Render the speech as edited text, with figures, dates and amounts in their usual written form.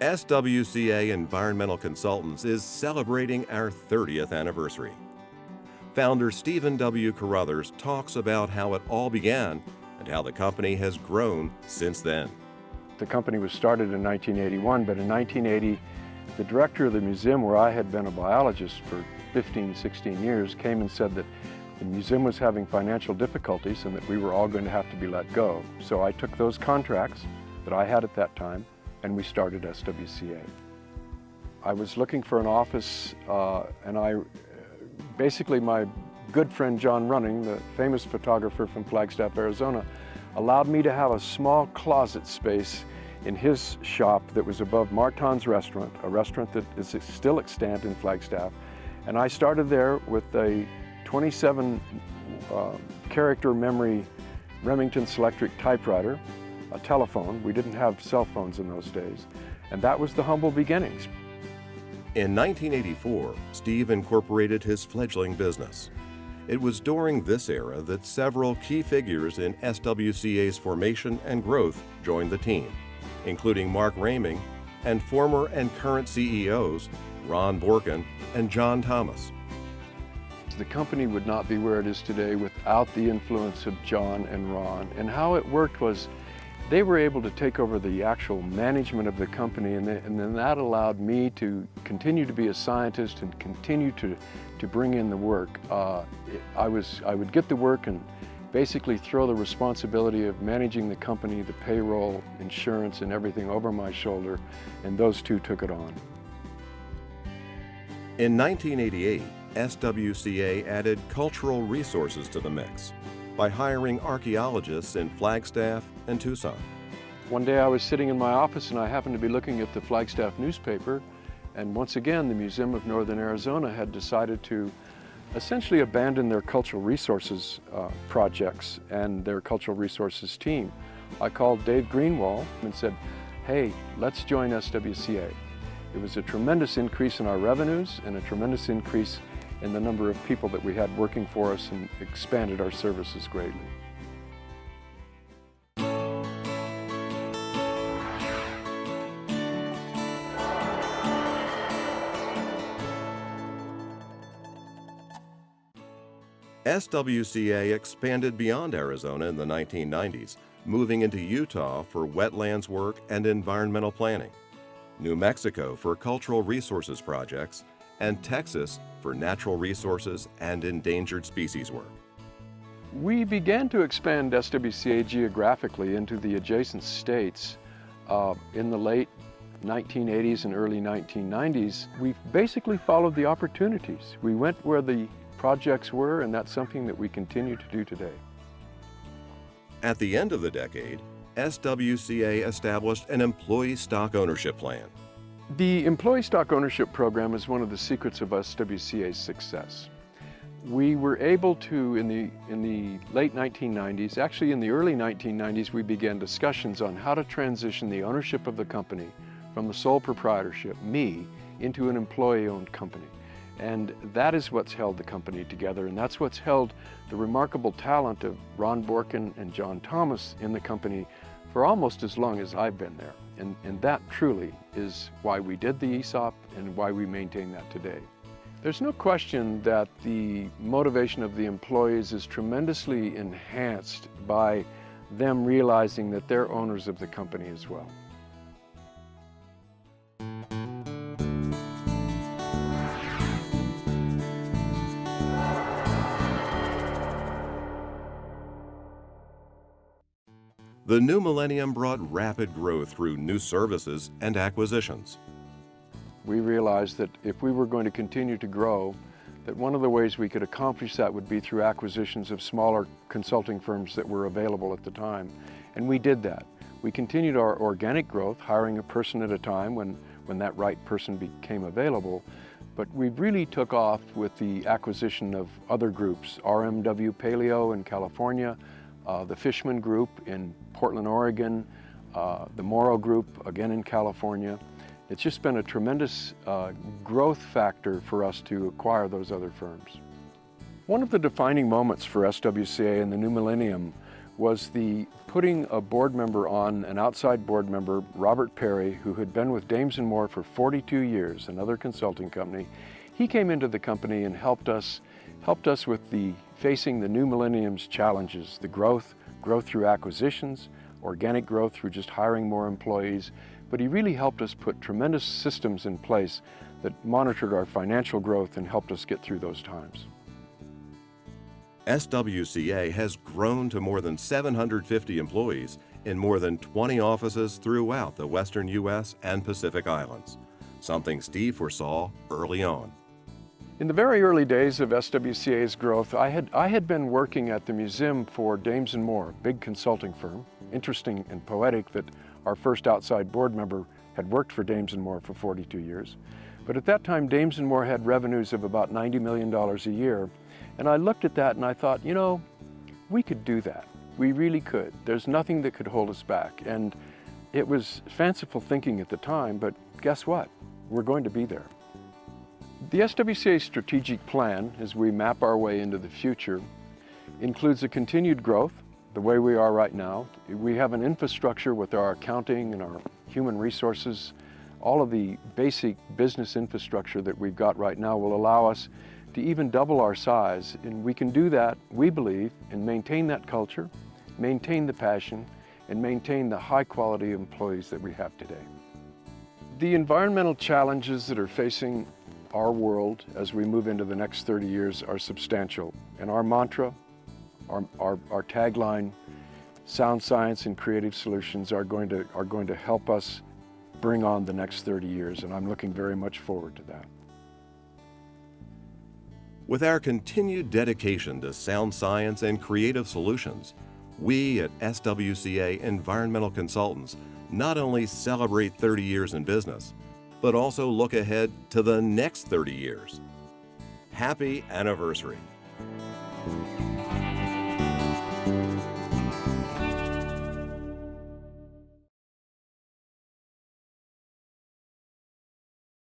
SWCA Environmental Consultants is celebrating our 30th anniversary. Founder Stephen W. Carothers talks about how it all began and how the company has grown since then. The company was started in 1981, but in 1980, the director of the museum, where I had been a biologist for 15, 16 years, came and said that the museum was having financial difficulties and that we were all going to have to be let go. So I took those contracts that I had at that time and we started SWCA. I was looking for an office and basically my good friend John Running, the famous photographer from Flagstaff, Arizona, allowed me to have a small closet space in his shop that was above Martin's restaurant, a restaurant that is still extant in Flagstaff. And I started there with a 27 character memory Remington Selectric typewriter, a telephone. We didn't have cell phones in those days. And that was the humble beginnings. In 1984, Steve incorporated his fledgling business. It was during this era that several key figures in SWCA's formation and growth joined the team, including Mark Raming and former and current CEOs Ron Borkin and John Thomas. The company would not be where it is today without the influence of John and Ron. And how it worked was they were able to take over the actual management of the company, and then that allowed me to continue to be a scientist and continue to bring in the work. I would get the work and basically throw the responsibility of managing the company, the payroll, insurance, and everything over my shoulder, and those two took it on. In 1988, SWCA added cultural resources to the mix by hiring archaeologists in Flagstaff and Tucson. One day I was sitting in my office and I happened to be looking at the Flagstaff newspaper, and once again the Museum of Northern Arizona had decided to essentially abandon their cultural resources projects and their cultural resources team. I called Dave Greenwald and said, hey, let's join SWCA. It was a tremendous increase in our revenues and a tremendous increase in the number of people that we had working for us, and expanded our services greatly. SWCA expanded beyond Arizona in the 1990s, moving into Utah for wetlands work and environmental planning, New Mexico for cultural resources projects, and Texas for natural resources and endangered species work. We began to expand SWCA geographically into the adjacent states in the late 1980s and early 1990s. We basically followed the opportunities. We went where the projects were, and that's something that we continue to do today. At the end of the decade, SWCA established an employee stock ownership plan. The employee stock ownership program is one of the secrets of SWCA's success. We were able to, in the late 1990s, actually in the early 1990s, we began discussions on how to transition the ownership of the company from the sole proprietorship, me, into an employee-owned company. And that is what's held the company together, and that's what's held the remarkable talent of Ron Borkin and John Thomas in the company for almost as long as I've been there. And that truly is why we did the ESOP and why we maintain that today. There's no question that the motivation of the employees is tremendously enhanced by them realizing that they're owners of the company as well. The new millennium brought rapid growth through new services and acquisitions. We realized that if we were going to continue to grow, that one of the ways we could accomplish that would be through acquisitions of smaller consulting firms that were available at the time. And we did that. We continued our organic growth, hiring a person at a time when that right person became available. But we really took off with the acquisition of other groups, RMW Paleo in California, the Fishman Group in Portland, Oregon, the Morrow Group, again in California. It's just been a tremendous growth factor for us to acquire those other firms. One of the defining moments for SWCA in the new millennium was the putting a board member on, an outside board member, Robert Perry, who had been with Dames & Moore for 42 years, another consulting company. He came into the company and helped us with facing the new millennium's challenges, the growth through acquisitions, organic growth through just hiring more employees, but he really helped us put tremendous systems in place that monitored our financial growth and helped us get through those times. SWCA has grown to more than 750 employees in more than 20 offices throughout the western U.S. and Pacific Islands, something Steve foresaw early on. In the very early days of SWCA's growth, I had been working at the museum for Dames & Moore, a big consulting firm. Interesting and poetic that our first outside board member had worked for Dames & Moore for 42 years. But at that time, Dames & Moore had revenues of about $90 million a year. And I looked at that and I thought, you know, we could do that. We really could. There's nothing that could hold us back. And it was fanciful thinking at the time, but guess what? We're going to be there. The SWCA strategic plan, as we map our way into the future, includes a continued growth, the way we are right now. We have an infrastructure with our accounting and our human resources. All of the basic business infrastructure that we've got right now will allow us to even double our size, and we can do that, we believe, and maintain that culture, maintain the passion, and maintain the high quality employees that we have today. The environmental challenges that are facing our world as we move into the next 30 years are substantial, and our mantra, our tagline, sound science and creative solutions are going to help us bring on the next 30 years, and I'm looking very much forward to that. With our continued dedication to sound science and creative solutions, we at SWCA Environmental Consultants not only celebrate 30 years in business, but also look ahead to the next 30 years. Happy anniversary!